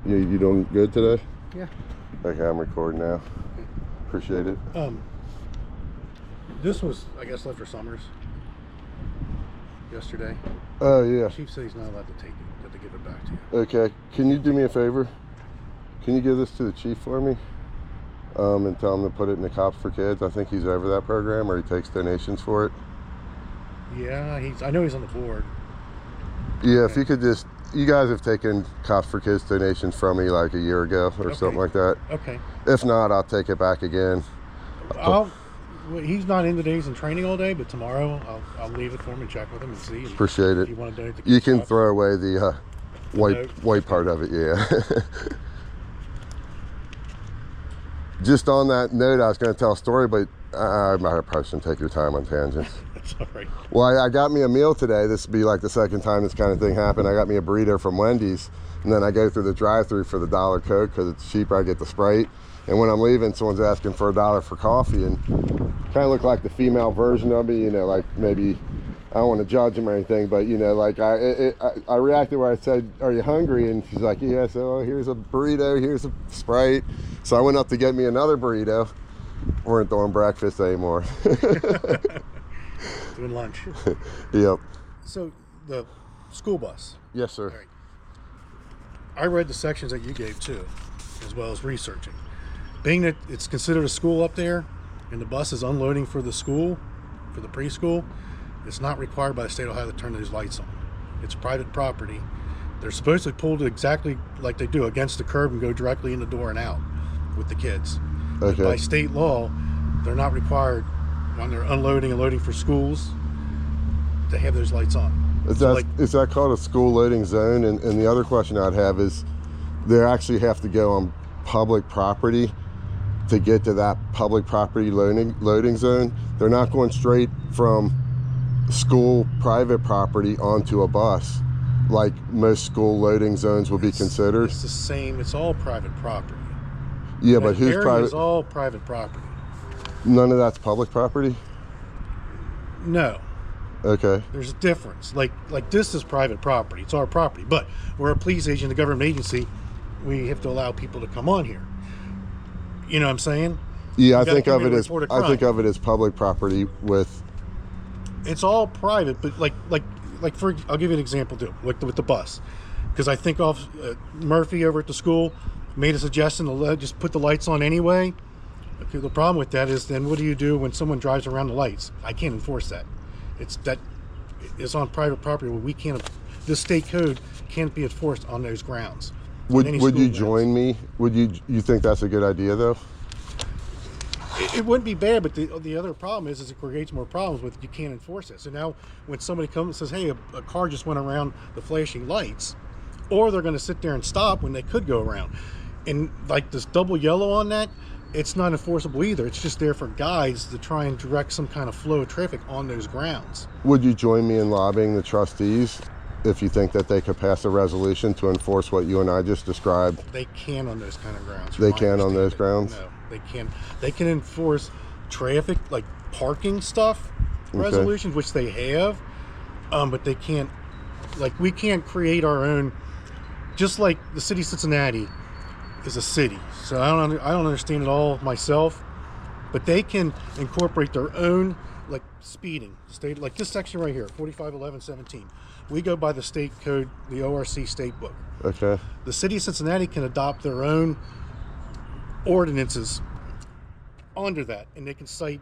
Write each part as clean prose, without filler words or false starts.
You doing good today? Yeah. Okay, I'm recording now. Appreciate it. This was, I guess, left for Summers yesterday. Oh, yeah. Chief said he's not allowed to take it, but to give it back to you. Okay, can you do me a favor? Can you give this to the chief for me? And tell him to put it in the Cops for Kids. I think he's over that program, or he takes donations for it. Yeah, I know he's on the board. Yeah, if you could just, you guys have taken Cops for Kids donations from me like a year ago or something like that. Okay. If not, I'll take it back again. Well, he's not in today. He's in training all day, but tomorrow I'll leave it for him and check with him and see. Appreciate it. If you want to donate the You can Cops. throw away the white part of it, yeah. Just on that note, I was going to tell a story, but I probably shouldn't take your time on tangents. That's all right. Well, I got me a meal today. This would be like the second time this kind of thing happened. I got me a burrito from Wendy's, and then I go through the drive-thru for the $1 Coke because it's cheaper. I get the Sprite. And when I'm leaving, someone's asking for $1 for coffee, and kind of look like the female version of me, you know, like maybe, I don't want to judge him or anything, but you know, like I reacted where I said, "Are you hungry?" And she's like, "Yeah." So here's a burrito, here's a Sprite. So I went up to get me another burrito. Weren't doing breakfast anymore. Doing lunch. Yep. So the school bus. Yes, sir. All right. I read the sections that you gave too, as well as researching. Being that it's considered a school up there, and the bus is unloading for the school, for the preschool, it's not required by the state of Ohio to turn those lights on. It's private property. They're supposed to pull it exactly like they do, against the curb and go directly in the door and out with the kids. Okay. But by state law, they're not required when they're unloading and loading for schools to have those lights on. Is So, that, is that called a school loading zone? And the other question I'd have is, they actually have to go on public property to get to that public property loading zone. They're not going straight from school private property onto a bus like most school loading zones would be considered. It's the same. It's all private property. Yeah, but That who's area private? is all private property. None of that's public property? No, Okay. there's a difference. Like this is private property. It's our property. But we're a police agent, a government agency. We have to allow people to come on here. You know what I'm saying? Yeah, I gotta think come of in it and as report a I think crime. of it as public property with. It's all private, but like for, I'll give you an example too, like with the bus, because I think Murphy over at the school made a suggestion to just put the lights on anyway. Okay, the problem with that is then what do you do when someone drives around the lights? I can't enforce that. It's on private property where we can't. The state code can't be enforced on those grounds. Would Any you school join me? Would you think that's a good idea though? It wouldn't be bad, but the other problem is it creates more problems with you can't enforce it. So now when somebody comes and says, hey, a car just went around the flashing lights, or they're going to sit there and stop when they could go around. And like this double yellow on that, it's not enforceable either. It's just there for guides to try and direct some kind of flow of traffic on those grounds. Would you join me in lobbying the trustees if you think that they could pass a resolution to enforce what you and I just described? They can on those kind of grounds. They from my can on those understanding. grounds? No, they can. They can enforce traffic, like parking stuff, resolutions, which they have, but they can't. Like we can't create our own. Just like the city of Cincinnati is a city, so I don't understand it all myself, but they can incorporate their own, like speeding state, like this section right here, 451117. We go by the state code, the ORC state book. Okay. The city of Cincinnati can adopt their own ordinances under that, and they can cite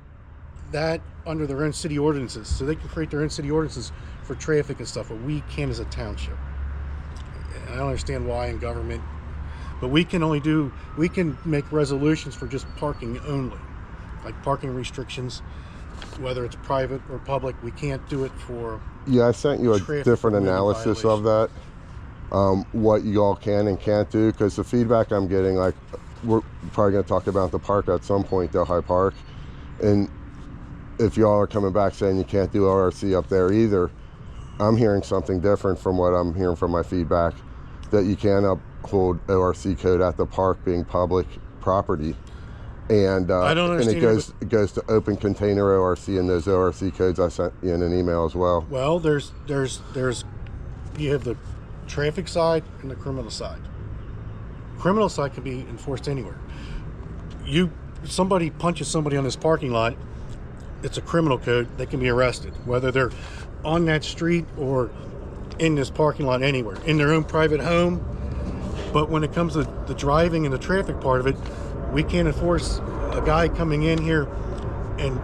that under their own city ordinances. So they can create their own city ordinances for traffic and stuff, but we can't as a township. And I don't understand why in government, but we can make resolutions for just parking only, like parking restrictions, whether it's private or public. We can't do it for. Yeah, I sent you a Traffic different movement analysis of that, what you all can and can't do, because the feedback I'm getting, like, we're probably going to talk about the park at some point, Delhi Park, and if y'all are coming back saying you can't do ORC up there either, I'm hearing something different from what I'm hearing from my feedback, that you can uphold ORC code at the park being public property. And I don't and understand it goes to open container ORC and those ORC codes I sent you in an email as well. Well, there's you have the traffic side and the criminal side. criminal side can be enforced anywhere. Somebody punches somebody on this parking lot, it's a criminal code. They can be arrested, whether they're on that street or in this parking lot, anywhere, in their own private home. But when it comes to the driving and the traffic part of it, we can't enforce a guy coming in here and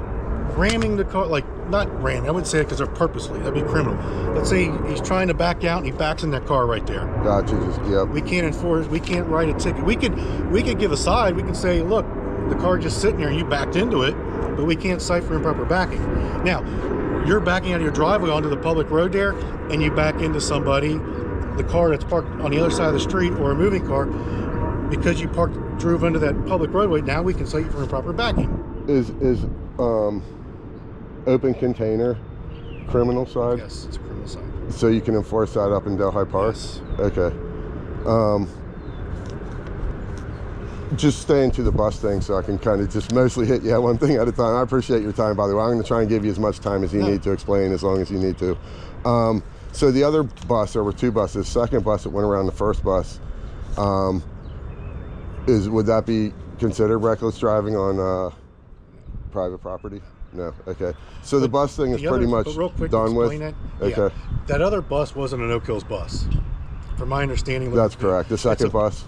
ramming the car, like, not ramming, I wouldn't say it because they're purposely, that'd be criminal. Let's say he's trying to back out and he backs in that car right there. Gotcha. Just, yep. We can't enforce, we can't write a ticket. We could give a side, we can say, look, the car just sitting there, you backed into it, but we can't cite for improper backing. Now, you're backing out of your driveway onto the public road there, and you back into somebody, the car that's parked on the other side of the street, or a moving car, because you drove into that public roadway. Now we can cite you for improper backing. Is open container criminal side? Yes, it's a criminal side. So you can enforce that up in Delhi Park? Yes. Okay. Just staying to the bus thing so I can kind of just mostly hit you one thing at a time. I appreciate your time, by the way. I'm going to try and give you as much time as you need to explain, as long as you need to. So the other bus, there were two buses. Second bus that went around the first bus, would that be considered reckless driving on private property? No. Okay. So the bus thing is pretty much real quick, done with. That. Okay. Yeah, that other bus wasn't an Oak Hills bus, from my understanding. That's correct. The second bus.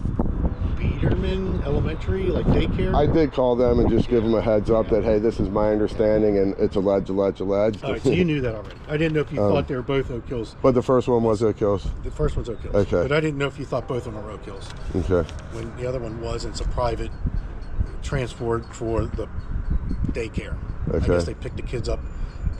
Peterman Elementary, like daycare. I did call them and just give them a heads up that, hey, this is my understanding and it's alleged. All right, so you knew that already. I didn't know if you thought they were both Oak Hills. But the first one was Oak Hills. The first one's Oak Hills. Okay. But I didn't know if you thought both of them were Oak Hills. Okay. When the other one was, it's a private transport for the daycare. Okay. I guess they pick the kids up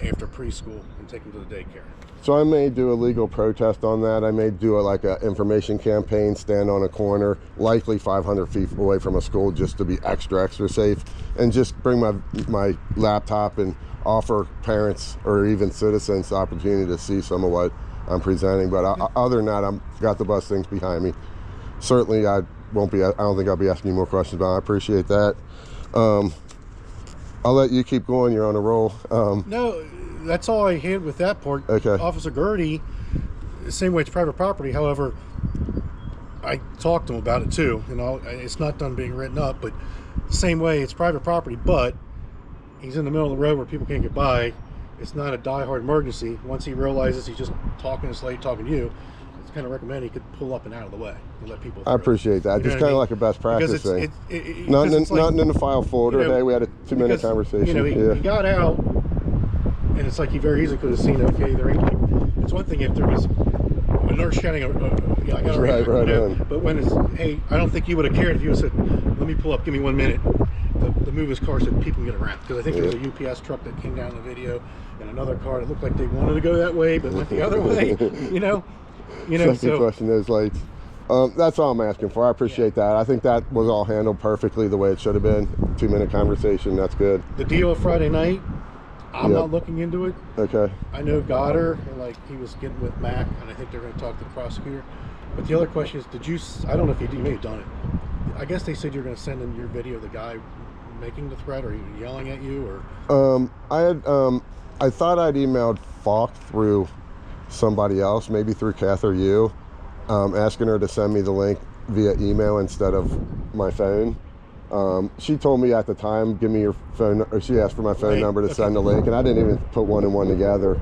after preschool and take them to the daycare. So I may do a legal protest on that. I may do like an information campaign, stand on a corner, likely 500 feet away from a school, just to be extra safe, and just bring my laptop and offer parents or even citizens the opportunity to see some of what I'm presenting. But other than that, I've got the bus things behind me. Certainly, I don't think I'll be asking you more questions, but I appreciate that. I'll let you keep going. You're on a roll. No, that's all I had with that part. Okay. Officer Gertie, the same way it's private property. However, I talked to him about it too. You know, it's not done being written up, but the same way it's private property, but he's in the middle of the road where people can't get by. It's not a die-hard emergency. Once he realizes he's just talking to this lady, talking to you, it's kind of recommended he could pull up and out of the way and let people through. I appreciate that. You know just kind of like a best practice thing. Nothing in the file folder. You know, hey, we had a 2-minute conversation. You know, he got out, and it's like he very easily could have seen, okay, there ain't like, it's one thing if there was a nurse shouting, I got a right on. But when it's, hey, I don't think you would have cared if you said, let me pull up, give me 1 minute. The move his car so people can get around. Because I think there was a UPS truck that came down in the video, and another car that looked like they wanted to go that way, but went the other way, you know? Second question, those lights. That's all I'm asking for. I appreciate that. I think that was all handled perfectly the way it should have been. 2-minute conversation, that's good. The deal of Friday night, I'm not looking into it. Okay. I know Goddard, and like he was getting with Mac, and I think they're going to talk to the prosecutor. But the other question is, I don't know if you may have done it. I guess they said you're going to send in your video of the guy making the threat, or yelling at you, or? I thought I'd emailed Falk through somebody else, maybe through Kath or you, asking her to send me the link via email instead of my phone. She told me at the time, give me your phone, or she asked for my phone number to send the link, and I didn't even put one and one together.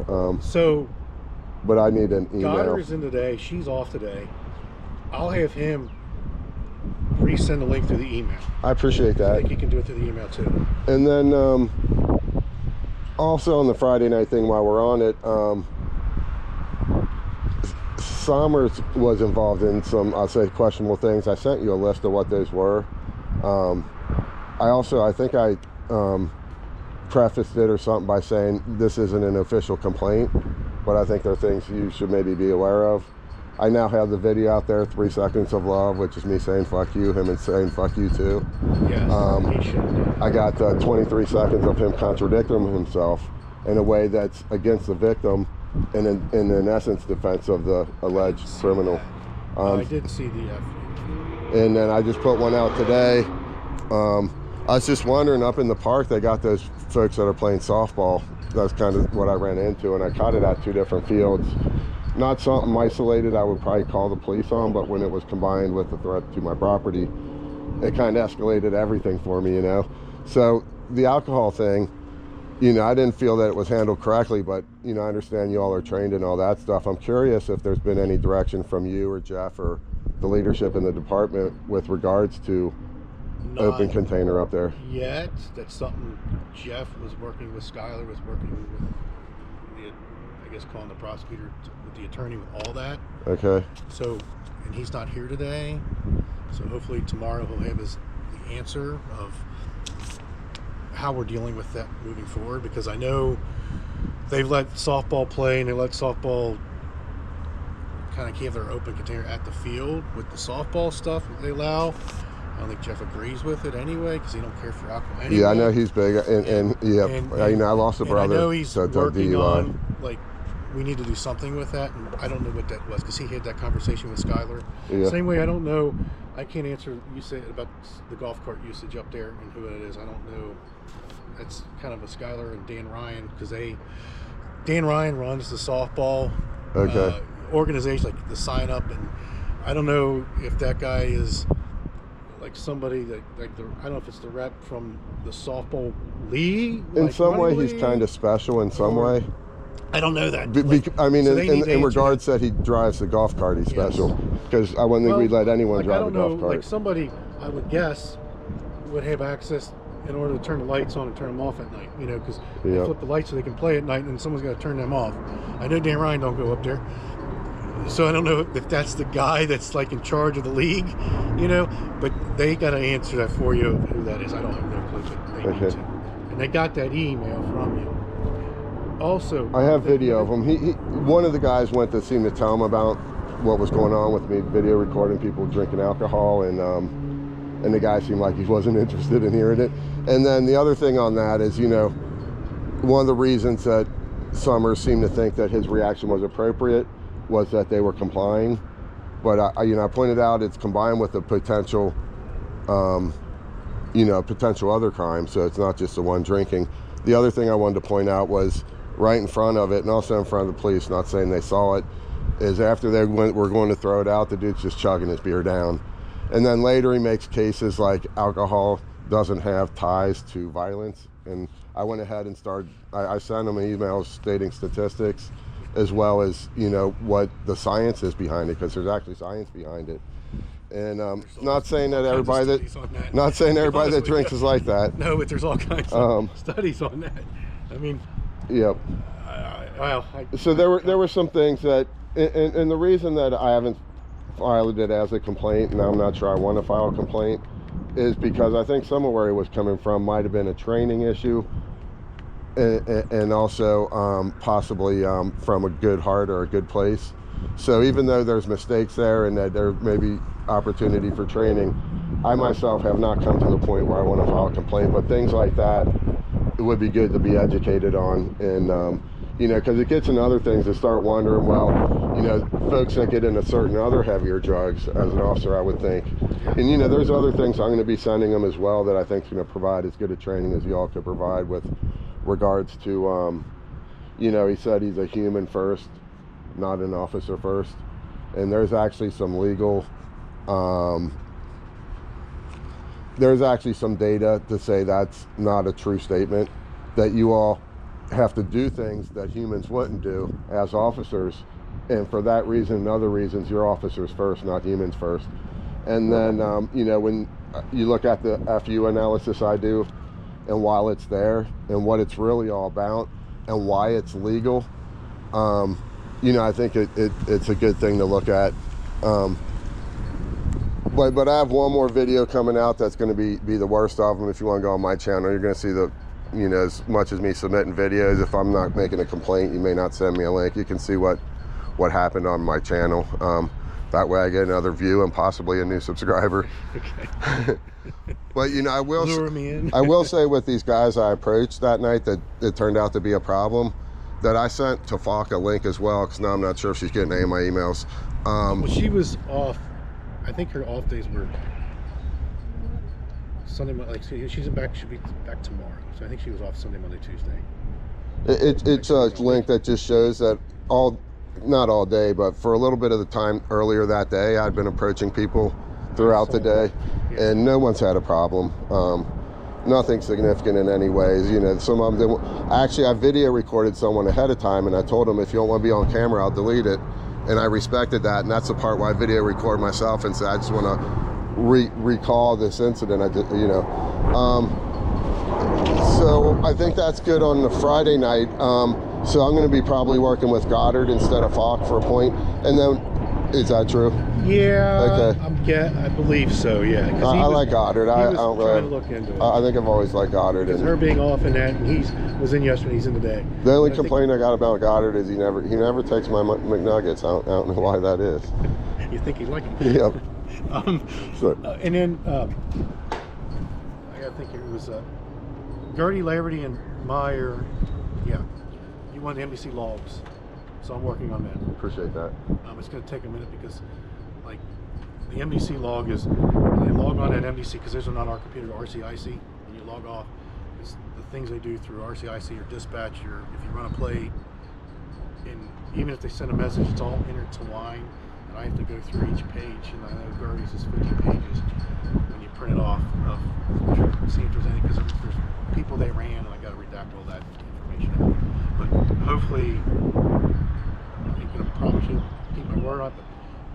But I need an email. Goddard's in today, she's off today. I'll have him resend the link through the email. I appreciate that. I think you can do it through the email too. And then also on the Friday night thing, while we're on it, Somers was involved in some, I'll say, questionable things. I sent you a list of what those were. I think I prefaced it or something by saying this isn't an official complaint, but I think there are things you should maybe be aware of. I now have the video out there, 3 Seconds of Love, which is me saying fuck you, him and saying fuck you too. Yes, he should. I got 23 seconds of him contradicting himself in a way that's against the victim and in essence defense of the alleged criminal. I did see the and then I just put one out today. I was just wondering, up in the park they got those folks that are playing softball. That's kind of what I ran into, and I caught it at 2 different fields. not something isolated I would probably call the police on, but when it was combined with the threat to my property, it kind of escalated everything for me, you know. So the alcohol thing, you know, I didn't feel that it was handled correctly, but, you know, I understand you all are trained in all that stuff. I'm curious if there's been any direction from you or Jeff or the leadership in the department with regards to open container up there. Yet, that's something Jeff was working with, Skylar was working with, I guess calling the prosecutor, with the attorney, with all that. Okay. So, and he's not here today, so hopefully tomorrow he'll have the answer of how we're dealing with that moving forward, because I know they've let softball play and they let softball kind of have their open container at the field with the softball stuff that they allow. I don't think Jeff agrees with it anyway, because he don't care for alcohol anyway. Yeah, I know he's big, and you know, I lost a brother. I know he's to working DUI. on, like, we need to do something with that, and I don't know what that was, because he had that conversation with Skylar. Yeah. Same way, I don't know, I can't answer, you said about the golf cart usage up there and who it is. I don't know. That's kind of a Skylar and Dan Ryan, because Dan Ryan runs the softball organization, like the sign up, and I don't know if that guy is like somebody that, like, I don't know if it's the rep from the softball league. In like some way, league, he's kind of special in some way. I don't know that. I mean, so in regards that he drives the golf cart, he's special. Because I wouldn't think we'd let anyone drive a golf cart. Like somebody, I would guess, would have access in order to turn the lights on and turn them off at night. You know, because they flip the lights so they can play at night, and then someone's got to turn them off. I know Dan Ryan don't go up there. So I don't know if that's the guy that's like in charge of the league, you know, but they got to answer that for you, who that is. I don't have no clue, but they need to. And they got that email from you. Also, I have video of him. He one of the guys went to seem to tell him about what was going on with me, video recording people drinking alcohol, and the guy seemed like he wasn't interested in hearing it. And then the other thing on that is, you know, one of the reasons that Summers seemed to think that his reaction was appropriate was that they were complying, but I pointed out it's combined with a potential, potential other crime. So it's not just the one drinking. The other thing I wanted to point out was right in front of it, and also in front of the police, not saying they saw it, is after they were going to throw it out, the dude's just chugging his beer down, and then later he makes cases like alcohol doesn't have ties to violence, and I went ahead and I sent him an email stating statistics, as well as, you know, what the science is behind it, because there's actually science behind it. And not saying that everybody that drinks is like that. No, but there's all kinds of studies on that. I mean, yep. So there were some things that, and the reason that I haven't filed it as a complaint, and I'm not sure I want to file a complaint, is because I think some of where he was coming from might have been a training issue, and also possibly from a good heart or a good place. So even though there's mistakes there and that there may be opportunity for training, I myself have not come to the point where I want to file a complaint, but things like that, it would be good to be educated on. And you know, because it gets into other things to start wondering, well, you know, folks that get into certain other heavier drugs as an officer, I would think. And, you know, there's other things I'm going to be sending them as well that I think is going to provide as good a training as you all could provide with regards to, you know, he said he's a human first, not an officer first. And there's actually some legal, there's actually some data to say that's not a true statement, that you all have to do things that humans wouldn't do as officers, and for that reason and other reasons, you're officers first, not humans first. And then you know, when you look at the FU analysis I do, and while it's there and what it's really all about and why it's legal, you know, I think it's a good thing to look at. But I have one more video coming out that's going to be the worst of them. If you want to go on my channel, you're going to see the, you know, as much as me submitting videos, if I'm not making a complaint, you may not send me a link. You can see what happened on my channel. That way I get another view and possibly a new subscriber. Okay. But, you know, I will say with these guys I approached that night that it turned out to be a problem, that I sent to Falk a link as well, because now I'm not sure if she's getting any of my emails. Well, she was off. I think her off days were Sunday, like she'll be back tomorrow. So I think she was off Sunday, Monday, Tuesday. It's a link that just shows that all not all day, but for a little bit of the time earlier that day, I'd been approaching people throughout the day, and no one's had a problem. Nothing significant in any ways. You know, some of them actually, I video recorded someone ahead of time, and I told them, if you don't want to be on camera, I'll delete it. And I respected that, and that's the part where I video record myself and say, I just want to recall this incident. I did, you know. So I think that's good on the Friday night. So I'm going to be probably working with Goddard instead of Falk for a point. And then, is that true? Yeah, okay. I believe so. Yeah, I like Goddard. I don't really to look into it. I think I've always liked Goddard. And her being off in that, and he was in yesterday, he's in today. The only complaint I got about Goddard is he never takes my McNuggets. I don't know why that is. You think he like it? Yep. And then I gotta think it was Gertie, Laverty, and Meyer. Yeah, you want the NBC logs, so I'm working on that. Appreciate that. It's going to take a minute because, like, the MDC log is, they log on at MDC because there's one on our computer, RCIC, and you log off. It's the things they do through RCIC or dispatch, or if you run a play, and even if they send a message, it's all intertwined, and I have to go through each page, and I know Gertie's is 50 pages when you print it off, of see if there's any, because there's people they ran, and I got to redact all that information. But hopefully, I probably should keep my word on it, but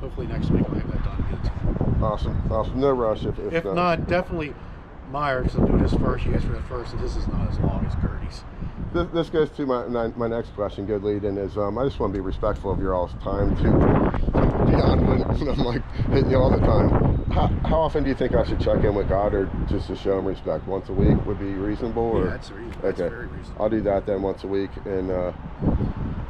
hopefully next week I'll have that done again. Awesome. No rush. If not, definitely Meyer, because I'm doing this first. You asked for that first, and this is not as long as Gertie's. This goes to my next question. Good lead in is I just want to be respectful of your all's time too. Beyond when I'm like hitting you all the time. How often do you think I should check in with Goddard just to show him respect? Once a week would be reasonable? Or? Yeah, that's reasonable. That's very reasonable. I'll do that then once a week, and.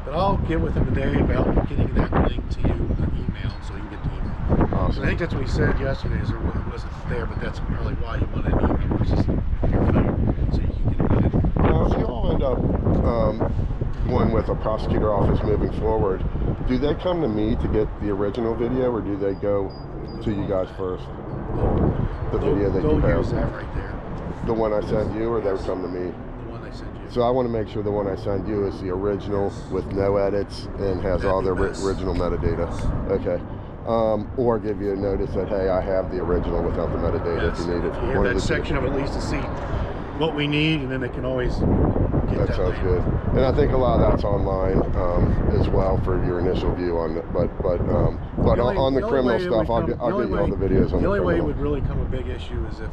But I'll get with him today about getting that link to you, an email, so you can get the email. Awesome. I think that's what he said yesterday, is it wasn't there, but that's probably why you wanted an email versus your phone, so you can get it in. Now, if you all end up going with a prosecutor office moving forward, do they come to me to get the original video, or do they go to you guys first? The video that you have. They'll use that right there. The one I send you, or they would come to me? So I want to make sure the one I send you is the original with no edits and has all the original metadata. Okay. Or give you a notice that, hey, I have the original without the metadata if you need it. You have that section of at least to see what we need, and then they can always get that sounds good. And I think a lot of that's online as well for your initial view on it. But on the criminal stuff, I'll get you all the videos on the criminal. The only way it would really come a big issue is if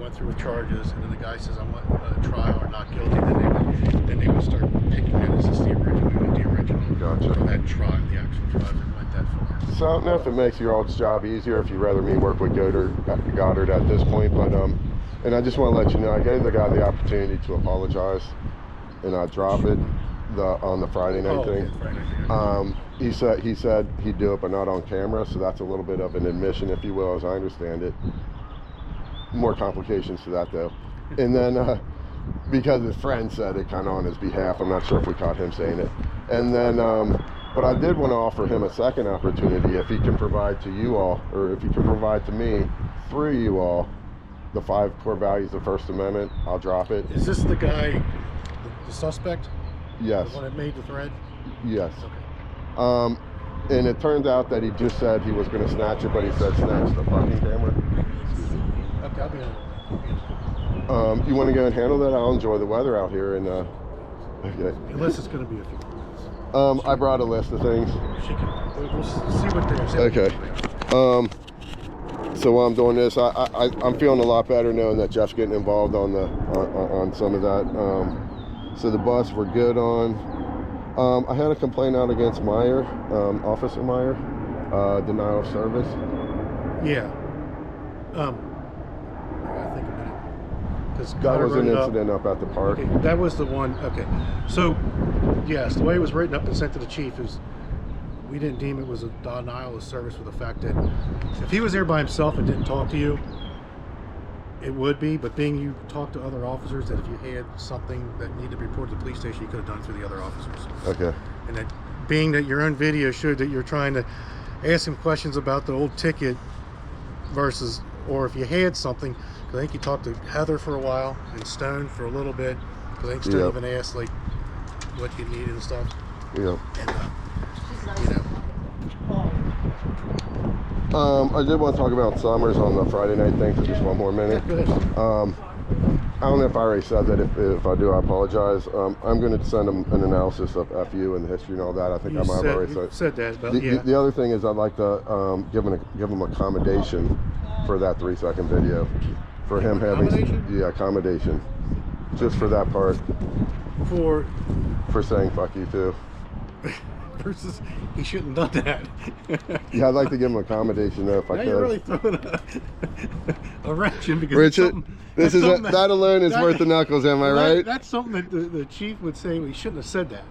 went through with charges, and then the guy says I want a trial or not guilty, then they would start picking that as just the original Gotcha. for that trial, the actual trial, if it went that far. So I don't know if it makes your all's job easier if you'd rather me work with Goddard at this point, but and I just want to let you know, I gave the guy the opportunity to apologize, and I drop it on the Friday night thing. Okay, Friday night. He said he'd do it, but not on camera, so that's a little bit of an admission, if you will, as I understand it. More complications to that though. And then because his friend said it kind of on his behalf, I'm not sure if we caught him saying it. And then but I did want to offer him a second opportunity, if he can provide to you all, or if he can provide to me through you all, the 5 core values of the First Amendment. I'll drop it. Is this the guy, the suspect? Yes. The one that made the thread? Yes. Okay. And it turned out that he just said he was going to snatch it, but he said snatch the fucking camera. Okay, I'll be on. You want to go and handle that? I'll enjoy the weather out here. And okay. Unless it's going to be a few minutes. I brought a list of things. We'll see what they're saying. Okay. So while I'm doing this, I'm feeling a lot better knowing that Jeff's getting involved on some of that. So the bus we're good on. I had a complaint out against Meyer, Officer Meyer, denial of service. Yeah. I gotta think a minute. That was an incident up at the park. Okay, that was the one. Okay. So, yes, the way it was written up and sent to the chief is we didn't deem it was a denial of service for the fact that if he was there by himself and didn't talk to you, it would be, but being you talked to other officers, that if you had something that needed to be reported to the police station, you could have done it through the other officers. Okay. And that being that your own video showed that you're trying to ask him questions about the old ticket versus, or if you had something, I think you talked to Heather for a while and Stone for a little bit, because I think Stone even asked like what you needed and stuff. Yeah. And You know. I did want to talk about Summers on the Friday night thing for just one more minute. Go ahead. I don't know if I already said that. If I do, I apologize. I'm going to send them an analysis of FU and the history and all that. I think I might have already said that, but the other thing is I'd like to give them accommodation for that 3-second video. For him having accommodation. Just for that part. For saying fuck you too. Versus he shouldn't have done that. Yeah, I'd like to give him accommodation though if I could. You're really throwing a wrench in because Richard, that alone is worth the knuckles, am I right? That's something that the chief would say. We shouldn't have said that.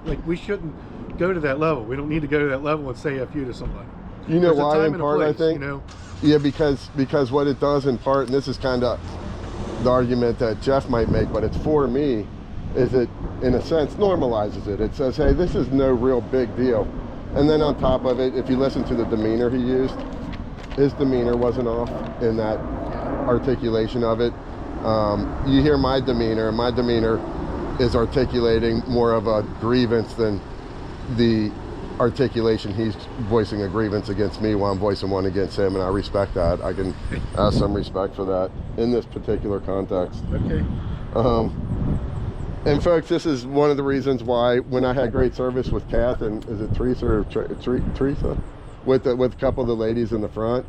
Like, we shouldn't go to that level. We don't need to go to that level and say "f you" to somebody. You know There's why? In part, place, I think. You know? Yeah, because what it does in part, and this is kind of the argument that Jeff might make, but it's for me, is it, in a sense, normalizes it. It says, hey, this is no real big deal. And then on top of it, if you listen to the demeanor he used, his demeanor wasn't off in that articulation of it. You hear my demeanor, and my demeanor is articulating more of a grievance than the articulation he's voicing a grievance against me while I'm voicing one against him, and I respect that. I can have some respect for that in this particular context. Okay. And folks, this is one of the reasons why when I had great service with Kath and is it Teresa or Teresa with a couple of the ladies in the front.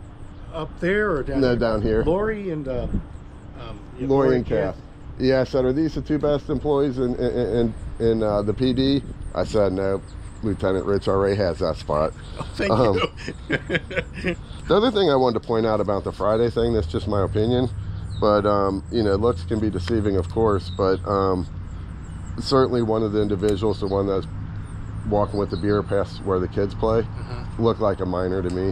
Up there or down? No, here? down here. Lori and Lori and Kath. Yeah, I said, are these the two best employees in the PD? I said, no, Lieutenant Rich already has that spot. Oh, thank you. The other thing I wanted to point out about the Friday thing, that's just my opinion, but you know, looks can be deceiving, of course, but certainly one of the individuals, the one that's walking with the beer past where the kids play, looked like a minor to me.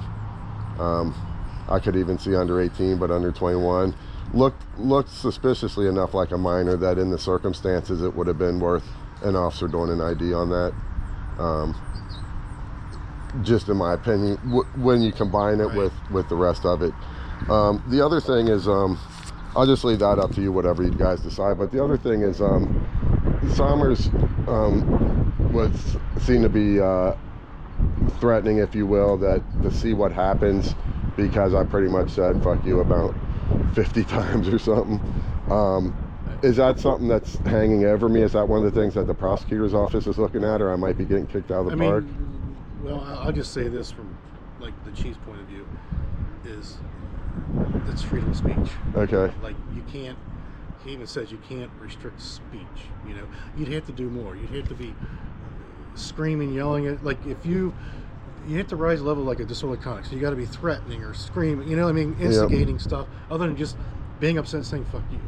I could even see under 18, but under 21. Looked suspiciously enough like a minor that in the circumstances it would have been worth an officer doing an ID on that. Just in my opinion, when you combine it with the rest of it. The other thing is, I'll just leave that up to you, whatever you guys decide. But the other thing is, Sommers was seen to be threatening, if you will, that to see what happens, because I pretty much said fuck you about 50 times or something. Is that something that's hanging over me? Is that one of the things that the prosecutor's office is looking at, or I might be getting kicked out of the park? Well, I'll just say this from like the chief's point of view, is it's freedom of speech. Okay. Like, you can't, he even says you can't restrict speech, you know. You'd have to do more. You'd have to be screaming, yelling at, like, if you have to rise a level like a disorderly conduct. So you got to be threatening or screaming, you know what I mean, instigating stuff, other than just being upset and saying fuck you.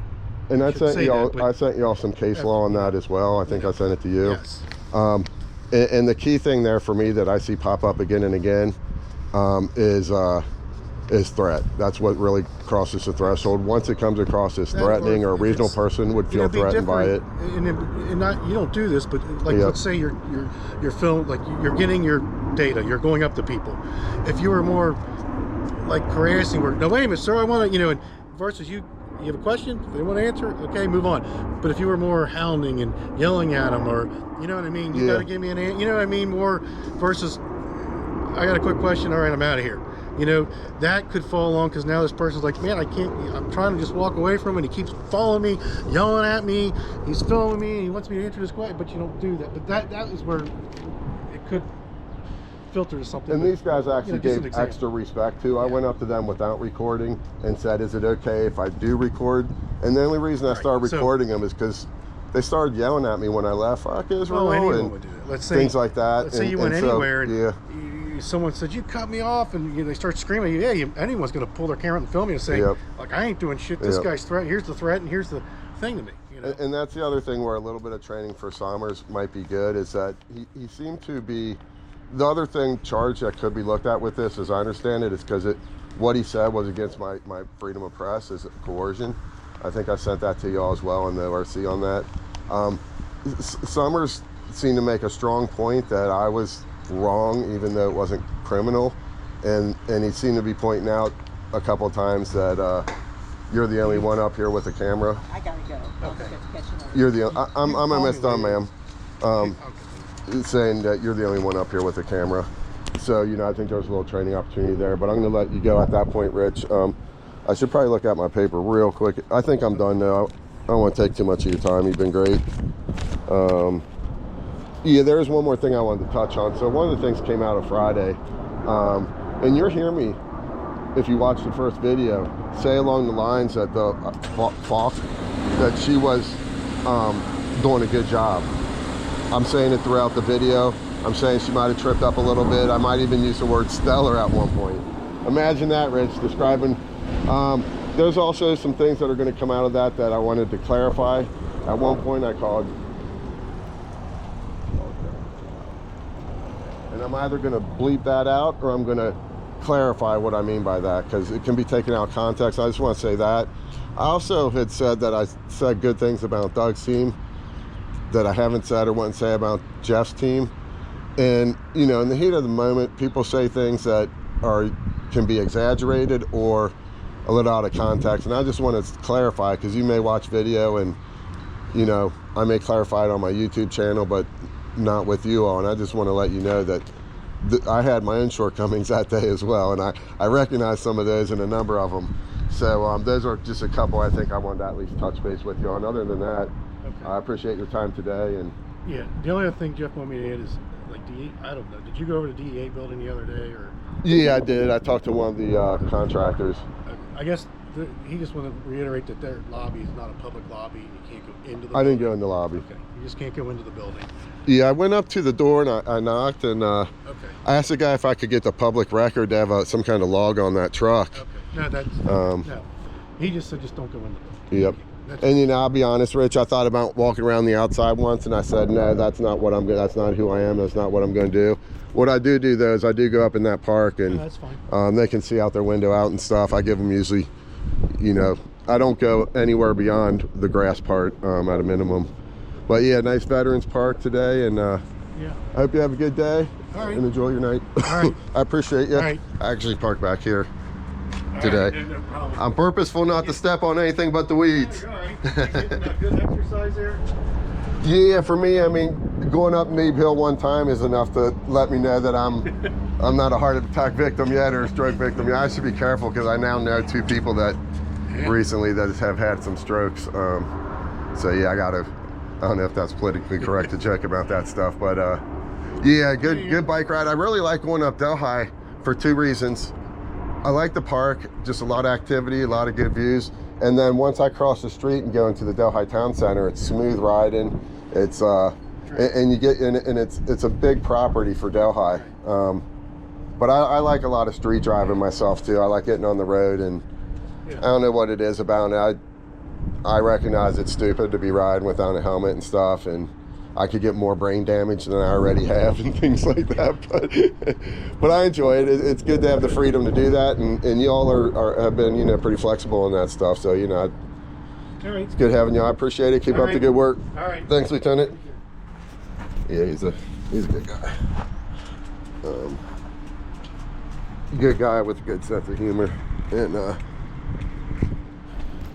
And I sent y'all some case law on that as well. I think I sent it to you. Yes. And the key thing there for me that I see pop up again and again is threat. That's what really crosses the threshold. Once it comes across as threatening, or a reasonable person would feel threatened by it. And not, you don't do this, but like, let's say you're film, like, you're getting your data, you're going up to people. If you were more like harassing, or no, wait a minute, sir, I want to, you know, and versus you have a question, if they want to answer, okay, move on. But if you were more hounding and yelling at them, or, you know what I mean, you got to give me an answer, you know what I mean, more versus, I got a quick question, all right, I'm out of here. You know, that could fall along, because now this person's like, man, I can't, I'm trying to just walk away from him, and he keeps following me, yelling at me, he's filming me, and he wants me to answer this question, but you don't do that. But that is where it could filter to something. And these guys actually gave extra respect too. I went up to them without recording and said, is it okay if I do record? And the only reason I started recording them is because they started yelling at me when I left. Fuck Israel, anyone would do that. Let's say, things like that. Let's say you went anywhere, and someone said, you cut me off, and they start screaming. Anyone's going to pull their camera and film you and say, like, I ain't doing shit. This guy's threat. Here's the threat, and here's the thing to me. You know? And that's the other thing where a little bit of training for Sommers might be good, is that he seemed to be. The other thing charge that could be looked at with this, as I understand it, is because what he said was against my freedom of press, is coercion. I think I sent that to y'all as well in the ORC on that. Sommers seemed to make a strong point that I was wrong, even though it wasn't criminal, and he seemed to be pointing out a couple of times that you're the only one up here with a camera. I gotta go. Okay. Catch another. You're the. I'm almost done, ma'am. saying that you're the only one up here with a camera. So, you know, I think there's a little training opportunity there, but I'm going to let you go at that point, Rich. I should probably look at my paper real quick. I think I'm done now. I don't want to take too much of your time. You've been great. Yeah, there's one more thing I wanted to touch on. So one of the things came out of Friday, and you'll hear me, if you watch the first video, say along the lines that the Falk, that she was doing a good job. I'm saying it throughout the video. I'm saying she might have tripped up a little bit. I might even use the word stellar at one point. Imagine that, Rich, describing. There's also some things that are going to come out of that I wanted to clarify. At one point I called, and I'm either going to bleep that out or I'm going to clarify what I mean by that, because it can be taken out of context. I just want to say that. I also had said that I said good things about Doug's team that I haven't said or wouldn't say about Jeff's team. And, you know, in the heat of the moment, people say things that can be exaggerated or a little out of context. And I just want to clarify, because you may watch video and, you know, I may clarify it on my YouTube channel, but not with you all. And I just want to let you know that I had my own shortcomings that day as well. And I recognize some of those and a number of them. So those are just a couple I think I wanted to at least touch base with you on. Other than that, okay. I appreciate your time today. And yeah, the only other thing Jeff wanted me to add is, like, I don't know, did you go over to the DEA building the other day, or? Yeah, I did. I talked to one of the contractors. I guess he just wanted to reiterate that their lobby is not a public lobby and you can't go into the building. I didn't go in the lobby. Okay, you just can't go into the building. Yeah, I went up to the door and I knocked, and okay. I asked the guy if I could get the public record to have some kind of log on that truck. Okay, no, that's, no. He just said just don't go in the building. Yep. And, you know, I'll be honest, Rich, I thought about walking around the outside once, and I said, no, that's not what I'm going to, that's not who I am, that's not what I'm going to do. What I do though, is I do go up in that park, and that's fine. They can see out their window out and stuff. I give them usually, you know, I don't go anywhere beyond the grass part at a minimum. But yeah, nice Veterans Park today, and yeah. I hope you have a good day. All right. And enjoy your night. All right. I appreciate you. All right. I actually parked back here All today. Right. No problem. I'm purposeful not to step on anything but the weeds. All right. You getting a good exercise there? Yeah, for me, I mean, going up Nabe Hill one time is enough to let me know that I'm not a heart attack victim yet or a stroke victim yet. I should be careful, because I now know 2 people that recently that have had some strokes. So yeah, I don't know if that's politically correct to joke about that stuff, but yeah, good bike ride. I really like going up Delhi for 2 reasons. I like the park, just a lot of activity, a lot of good views. And then once I cross the street and go into the Delhi Town Center, it's smooth riding. It's and you get in, and it's a big property for Delhi. But I like a lot of street driving myself too. I like getting on the road, and I don't know what it is about it. I recognize it's stupid to be riding without a helmet and stuff, and I could get more brain damage than I already have and things like that. But I enjoy it. It's good to have the freedom to do that, and you all have been, you know, pretty flexible in that stuff. So, you know, all right. It's good having you. I appreciate it. Keep up the good work. All right. Thanks, Lieutenant. Yeah, he's a good guy. Good guy with a good sense of humor, and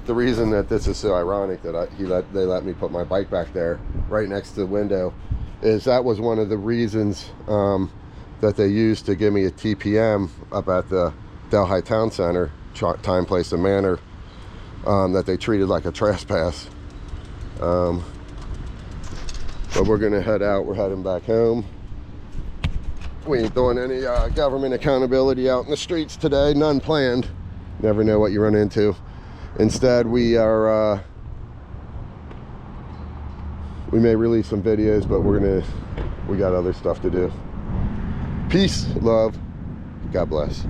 the reason that this is so ironic that they let me put my bike back there right next to the window is that was one of the reasons that they used to give me a TPM up at the Delhi Town Center, time, place, and manner, that they treated like a trespass. But we're gonna head out. We're heading back home. We ain't doing any government accountability out in the streets today. None planned. Never know what you run into. Instead, we may release some videos, but we got other stuff to do. Peace, love, God bless.